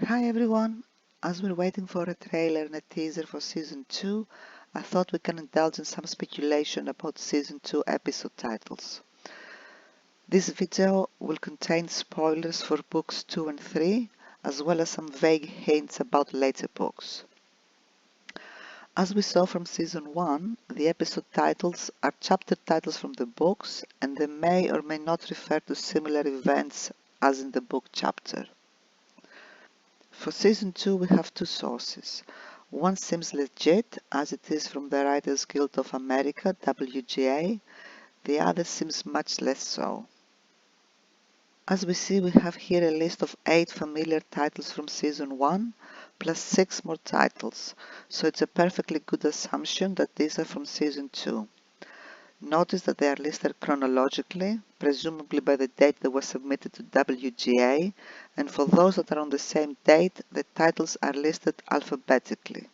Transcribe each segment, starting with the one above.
Hi everyone! As we're waiting for a trailer and a teaser for Season 2, I thought we can indulge in some speculation about Season 2 episode titles. This video will contain spoilers for books 2 and 3, as well as some vague hints about later books. As we saw from Season 1, the episode titles are chapter titles from the books, and they may or may not refer to similar events as in the book chapter. For Season 2 we have two sources. One seems legit, as it is from the Writers Guild of America, WGA. The other seems much less so. As we see, we have here a list of 8 familiar titles from Season 1, plus 6 more titles, so it's a perfectly good assumption that these are from Season 2. Notice that they are listed chronologically, presumably by the date they were submitted to WGA, and for those that are on the same date, the titles are listed alphabetically.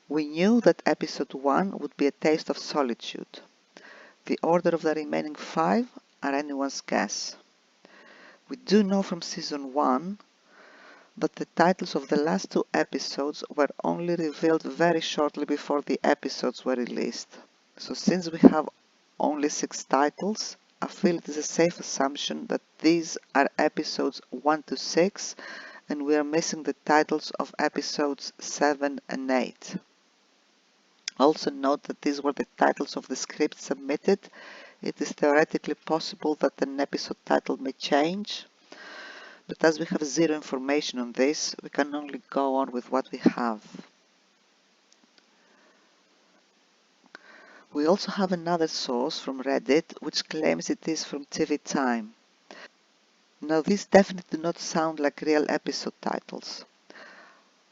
We knew that Episode 1 would be A Taste of Solitude. The order of the remaining 5 are anyone's guess. We do know from Season 1 that the titles of the last 2 episodes were only revealed very shortly before the episodes were released. So since we have only 6 titles, I feel it is a safe assumption that these are episodes 1 to 6 and we are missing the titles of episodes 7 and 8. Also note that these were the titles of the script submitted. It is theoretically possible that an episode title may change, but as we have zero information on this, we can only go on with what we have. We also have another source from Reddit which claims it is from TV Time. Now these definitely do not sound like real episode titles.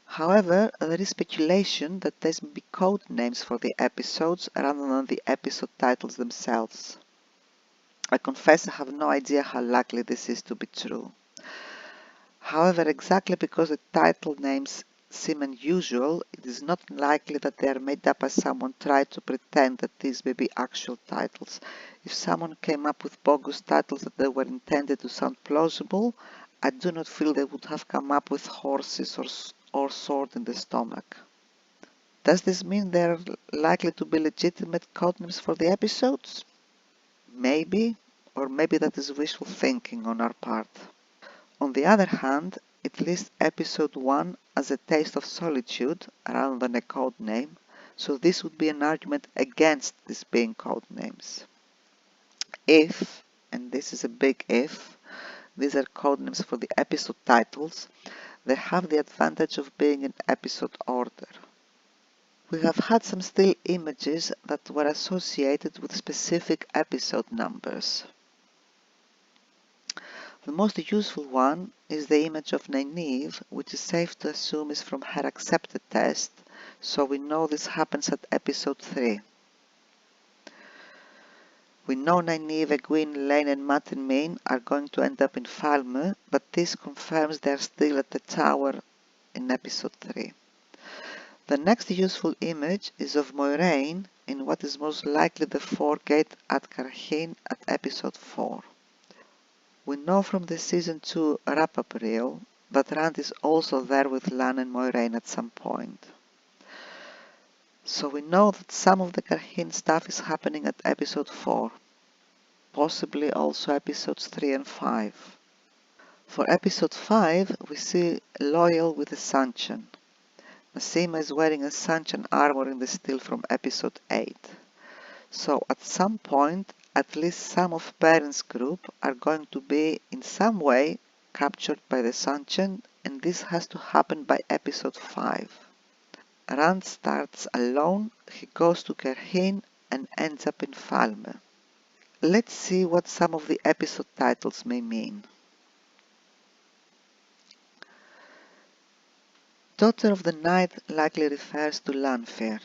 However, there is speculation that these may be code names for the episodes rather than the episode titles themselves. I confess I have no idea how likely this is to be true. However, exactly because the title names seem unusual, it is not likely that they are made up as someone tried to pretend that these may be actual titles. If someone came up with bogus titles that they were intended to sound plausible, I do not feel they would have come up with horses or sword in the stomach. Does this mean they are likely to be legitimate codenames for the episodes? Maybe, or maybe that is wishful thinking on our part. On the other hand, it lists episode 1 as A Taste of Solitude rather than a code name, so this would be an argument against this being code names. If, and this is a big if, these are code names for the episode titles, they have the advantage of being in episode order. We have had some still images that were associated with specific episode numbers. The most useful one is the image of Nynaeve, which is safe to assume is from her accepted test, so we know this happens at episode 3. We know Nynaeve, Egwene, Lane and Matt and Min are going to end up in Falme, but this confirms they are still at the tower in episode 3. The next useful image is of Moiraine in what is most likely the foregate at Carhin at episode 4. We know from the season 2 wrap-up reel that Rand is also there with Lan and Moiraine at some point. So we know that some of the Carhin stuff is happening at episode 4, possibly also episodes 3 and 5. For episode 5 we see Loial with a Sanchan. Massima is wearing a Sanchan armor in the still from episode 8. So at some point, at least some of Perrin's group are going to be in some way captured by the Sanchan, and this has to happen by episode 5. Rand starts alone, he goes to Carhin and ends up in Falme. Let's see what some of the episode titles may mean. Daughter of the Night likely refers to Lanfear,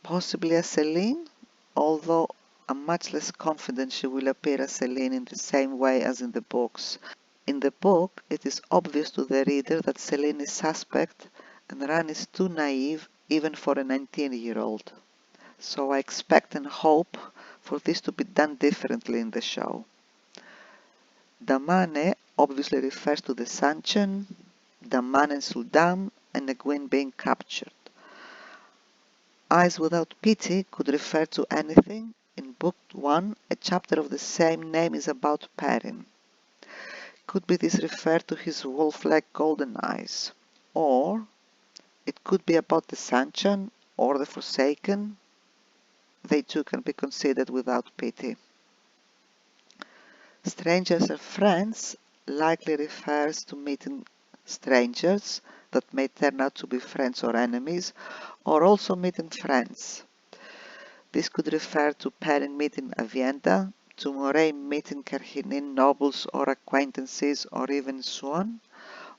possibly as Selene, although I'm much less confident she will appear as Selene in the same way as in the books. In the book, it is obvious to the reader that Selene is suspect and Ran is too naive even for a 19-year-old. So I expect and hope for this to be done differently in the show. Damane obviously refers to the Sanchan. the man and Suldam, and Egwene being captured. Eyes Without Pity could refer to anything. In Book 1, a chapter of the same name is about Perrin. Could be this referred to his wolf-like golden eyes, or it could be about the Sanchan or the Forsaken. They too can be considered without pity. Strangers are friends likely refers to meeting strangers that may turn out to be friends or enemies, or also meeting friends. This could refer to Perrin meeting Avienda, to Moraine meeting Carhinin nobles or acquaintances or even Swan,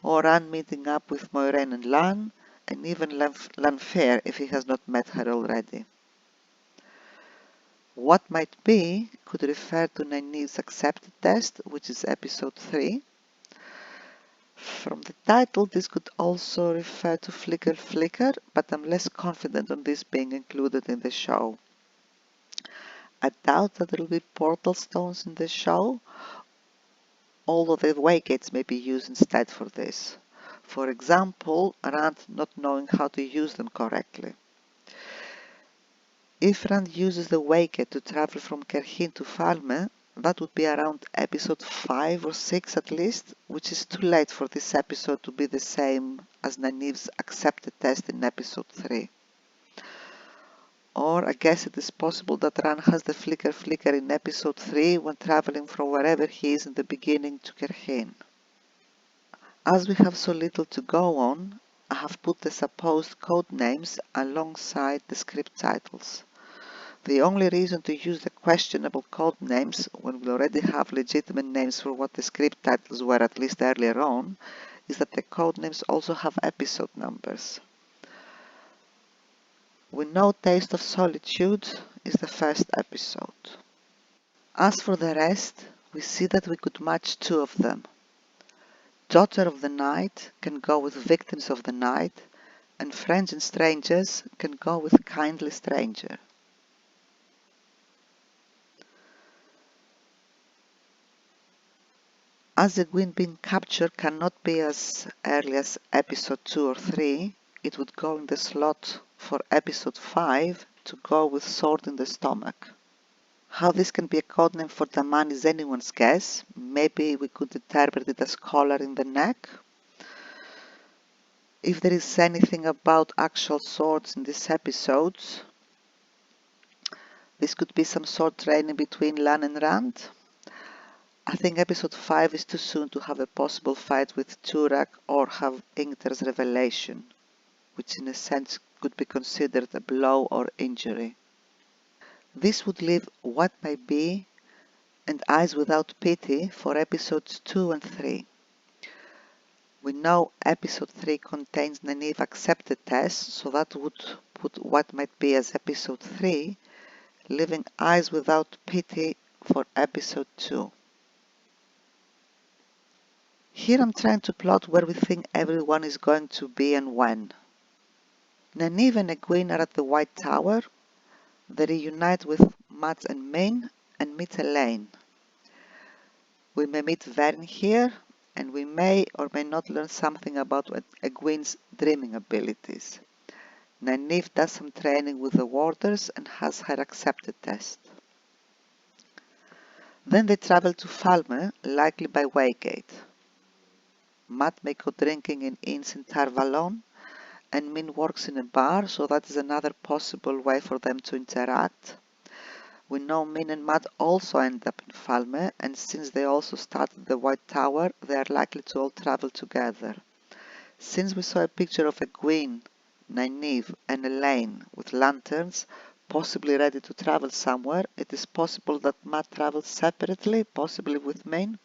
or Anne meeting up with Moiraine and Lan, and even Lanfear if he has not met her already. What might be could refer to Nynaeve's accepted test, which is episode 3. From the title, this could also refer to Flicker Flicker, but I'm less confident on this being included in the show. I doubt that there will be portal stones in the show, although the waygates may be used instead for this. For example, Rand not knowing how to use them correctly. If Rand uses the waygate to travel from Kerhin to Falme, that would be around episode 5 or 6 at least, which is too late for this episode to be the same as Nynaeve's accepted test in episode 3. Or I guess it is possible that Rand has the Flicker Flicker in episode 3 when traveling from wherever he is in the beginning to Kerhin. As we have so little to go on, I have put the supposed code names alongside the script titles. The only reason to use the questionable code names when we already have legitimate names for what the script titles were at least earlier on is that the code names also have episode numbers. We know Taste of Solitude is the first episode. As for the rest, we see that we could match two of them. Daughter of the Night can go with Victims of the Night, and Friends and Strangers can go with Kindly Stranger. As Egwene being captured cannot be as early as episode 2 or 3, it would go in the slot for episode 5 to go with Sword in the Stomach. How this can be a codename for Daman is anyone's guess. Maybe we could interpret it as collar in the neck. If there is anything about actual swords in this episode, this could be some sword training between Lan and Rand. I think episode 5 is too soon to have a possible fight with Turak or have Ingtar's revelation, which in a sense could be considered a blow or injury. This would leave What Might Be and Eyes Without Pity for episodes 2 and 3. We know episode 3 contains Nynaeve accepted tests, so that would put What Might Be as episode 3, leaving Eyes Without Pity for episode 2. Here I'm trying to plot where we think everyone is going to be and when. Nynaeve and Egwene are at the White Tower. They reunite with Mat and Min and meet Elaine. We may meet Vern here, and we may or may not learn something about Egwene's dreaming abilities. Nynaeve does some training with the warders and has her accepted test. Then they travel to Falme, likely by Waygate. Mat may go drinking in inns in Tar Valon, and Min works in a bar, so that is another possible way for them to interact. We know Min and Mat also end up in Falme, and since they also started the White Tower, they are likely to all travel together. Since we saw a picture of Egwene, Nynaeve and Elaine with lanterns, possibly ready to travel somewhere, it is possible that Mat travels separately, possibly with Min.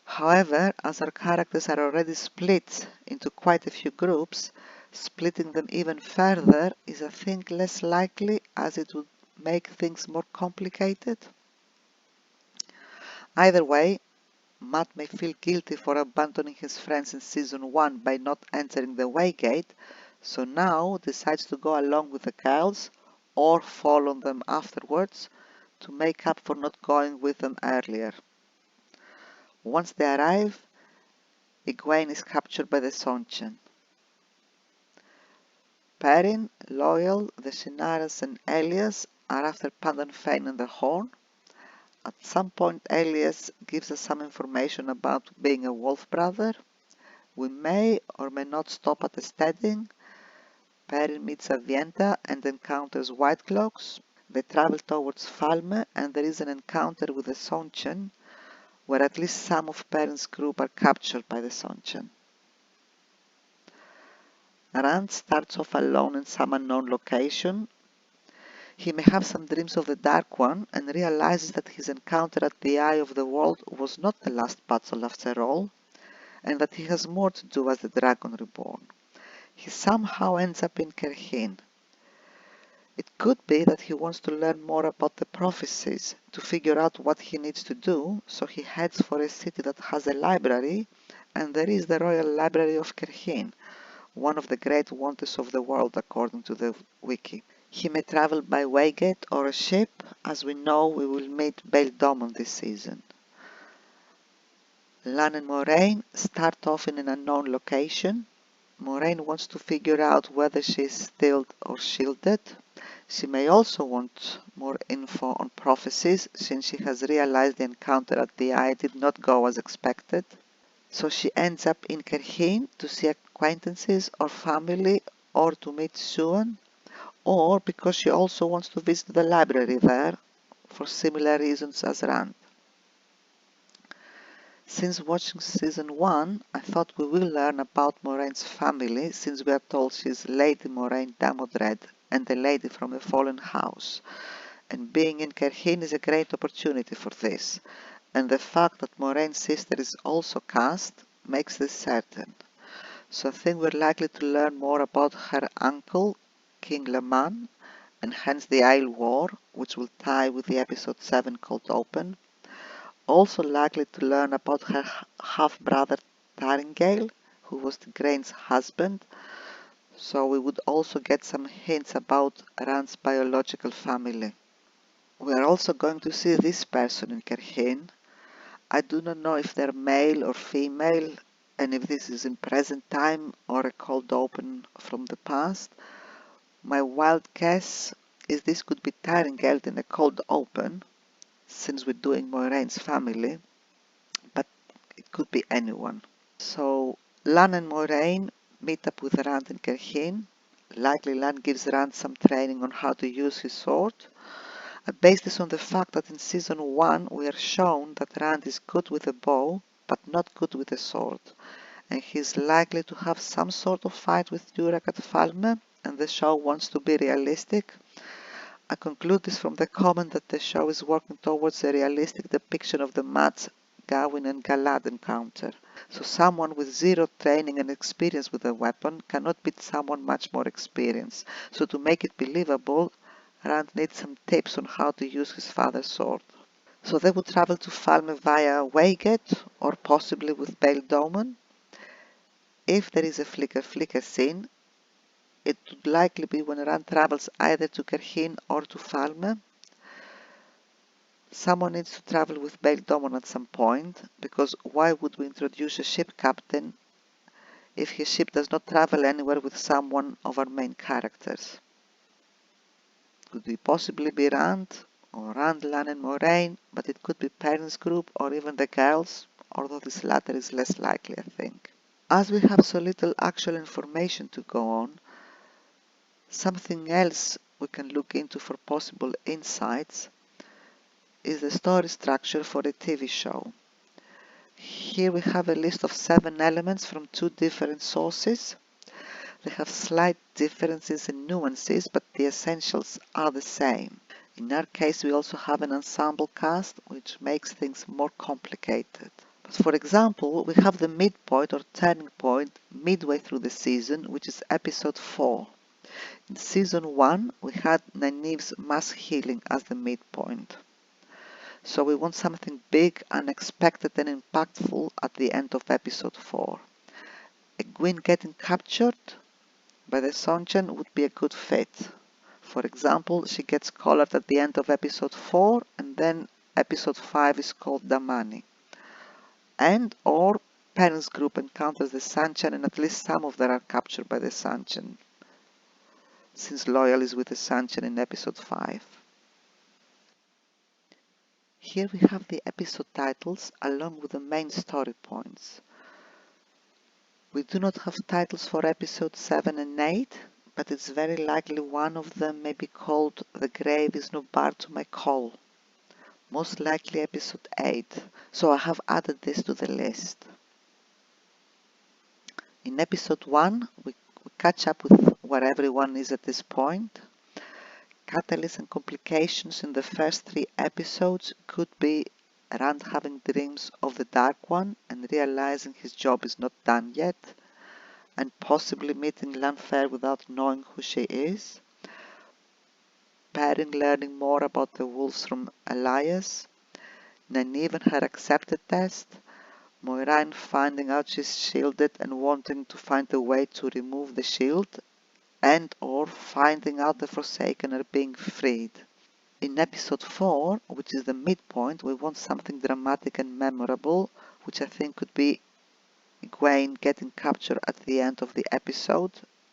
However, as our characters are already split into quite a few groups, splitting them even further is I think less likely, as it would make things more complicated. Either way, Mat may feel guilty for abandoning his friends in season 1 by not entering the Waygate, so now decides to go along with the girls or fall on them afterwards to make up for not going with them earlier. Once they arrive, Egwene is captured by the Sonchen. Perrin, Loyal, the Shinaras and Elias are after Pandan Fane and the Horn. At some point Elias gives us some information about being a wolf brother. We may or may not stop at the steading. Perrin meets Avienta and encounters Whitecloaks. They travel towards Falme and there is an encounter with the Sonchen, where at least some of Perrin's group are captured by the Sonchen. Rand starts off alone in some unknown location. He may have some dreams of the Dark One and realizes that his encounter at the Eye of the World was not the last battle after all, and that he has more to do as the Dragon Reborn. He somehow ends up in Kerhin. It could be that he wants to learn more about the prophecies to figure out what he needs to do, so he heads for a city that has a library, and there is the Royal Library of Kerhin, one of the great wonders of the world according to the wiki. He may travel by waygate or a ship. As we know, we will meet Bail Domon this season. Lan and Moraine start off in an unknown location. Moraine wants to figure out whether she is stilled or shielded. She may also want more info on prophecies, since she has realized the encounter at the Eye did not go as expected. So she ends up in Kerhin to see acquaintances or family, or to meet Suan, or because she also wants to visit the library there for similar reasons as Rand. Since watching season 1, I thought we will learn about Moraine's family, since we are told she is Lady Moraine Damodred and a lady from a fallen house, and being in Kerhin is a great opportunity for this, and the fact that Moraine's sister is also cast makes this certain. So I think we're likely to learn more about her uncle, King Leman, and hence the Isle War, which will tie with the episode 7 Cold Open. Also likely to learn about her half-brother Taringale, who was Tigraine's husband, so we would also get some hints about Rand's biological family. We are also going to see this person in Kerhin. I do not know if they're male or female, and if this is in present time or a cold open from the past. My wild guess is this could be Taringale in a cold open, since we're doing Moraine's family, but it could be anyone. So Lan and Moraine meet up with Rand in Kerhin. Likely Lan gives Rand some training on how to use his sword. I base this on the fact that in season 1 we are shown that Rand is good with a bow, but not good with a sword, and he is likely to have some sort of fight with Durak at Falme, and the show wants to be realistic. I conclude this from the comment that the show is working towards a realistic depiction of the Mats, Gawain and Galad encounter. So someone with zero training and experience with a weapon cannot beat someone much more experienced. So to make it believable, Rand needs some tips on how to use his father's sword. So they would travel to Falme via Waygate or possibly with Bail Domon. If there is a flicker scene, it would likely be when Rand travels either to Kerhin or to Falme. Someone needs to travel with Bail Domon at some point, because why would we introduce a ship captain if his ship does not travel anywhere with someone of our main characters? Could it possibly be Rand, or Rand, Lan and Moraine, but it could be Perrin's group or even the girls, although this latter is less likely, I think. As we have so little actual information to go on, something else we can look into for possible insights is the story structure for a TV show. Here we have a list of 7 elements from 2 different sources. They have slight differences in nuances, but the essentials are the same. In our case, we also have an ensemble cast, which makes things more complicated. But for example, we have the midpoint or turning point midway through the season, which is episode 4. In season 1, we had Nynaeve's mass healing as the midpoint. So we want something big, unexpected and impactful at the end of episode 4. Egwene getting captured by the Sonchen would be a good fit. For example, she gets collared at the end of episode 4 and then episode 5 is called Damani. And or parents group encounters the Sunshine and at least some of them are captured by the Sunshine, since Loyal is with the Sunshine in episode 5. Here we have the episode titles along with the main story points. We do not have titles for episodes 7 and 8, but it's very likely one of them may be called The Grave is No Bar to My Call, most likely episode 8, so I have added this to the list. In episode 1, we catch up with where everyone is at this point. Catalysts and complications in the first 3 episodes could be Rand having dreams of the Dark One and realizing his job is not done yet, and possibly meeting Lanfear without knowing who she is, Perrin learning more about the wolves from Elias, Nynaeve and her accepted test, Moiraine finding out she's shielded and wanting to find a way to remove the shield, and or finding out the Forsaken are being freed. In episode 4, which is the midpoint, we want something dramatic and memorable, which I think could be Egwene getting captured at the end of the episode,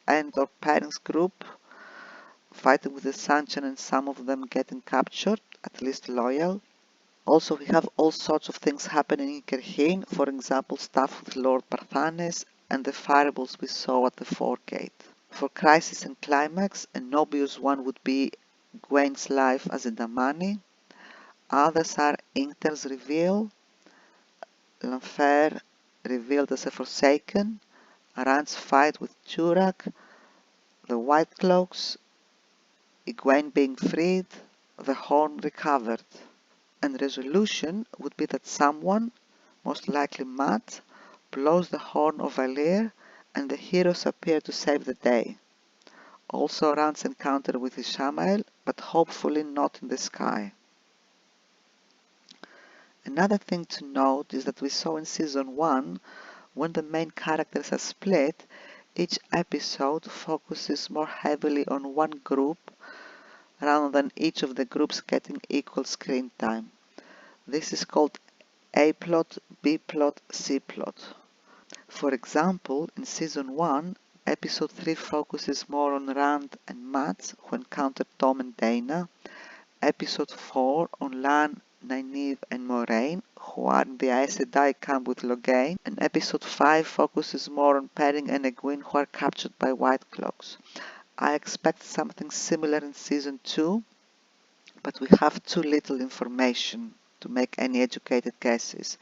and or parents group fighting with the Sunshine and some of them getting captured, at least Loyal. Also, we have all sorts of things happening in Kerheen, for example stuff with Lord Parthanes and the fireballs we saw at the Fort Gate. For Crisis and Climax, an obvious one would be Gwen's life as a Damani. Others are Ingtar's reveal, Lanfear revealed as a Forsaken, Rand's fight with Turak, the White Cloaks, Egwene being freed, the Horn recovered. And resolution would be that someone, most likely Matt, blows the Horn of Valyr and the heroes appear to save the day. Also Rand's encounter with Ishamael, but hopefully not in the sky. Another thing to note is that we saw in season 1, when the main characters are split, each episode focuses more heavily on one group rather than each of the groups getting equal screen time. This is called A-plot, B-plot, C-plot. For example, in season 1, episode 3 focuses more on Rand and Matt who encounter Tom and Dana, episode 4 on Lan, Nynaeve and Moiraine who are in the Aes Sedai camp with Logain, and episode 5 focuses more on Perrin and Egwene who are captured by White Cloaks. I expect something similar in season 2, but we have too little information to make any educated guesses.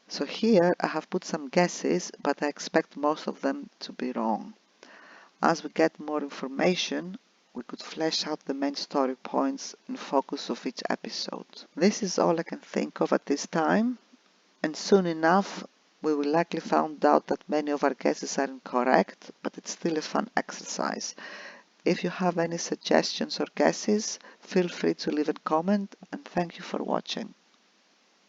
So here I have put some guesses, but I expect most of them to be wrong. As we get more information, we could flesh out the main story points and focus of each episode. This is all I can think of at this time, and soon enough we will likely find out that many of our guesses are incorrect, but it's still a fun exercise. If you have any suggestions or guesses, feel free to leave a comment, and thank you for watching.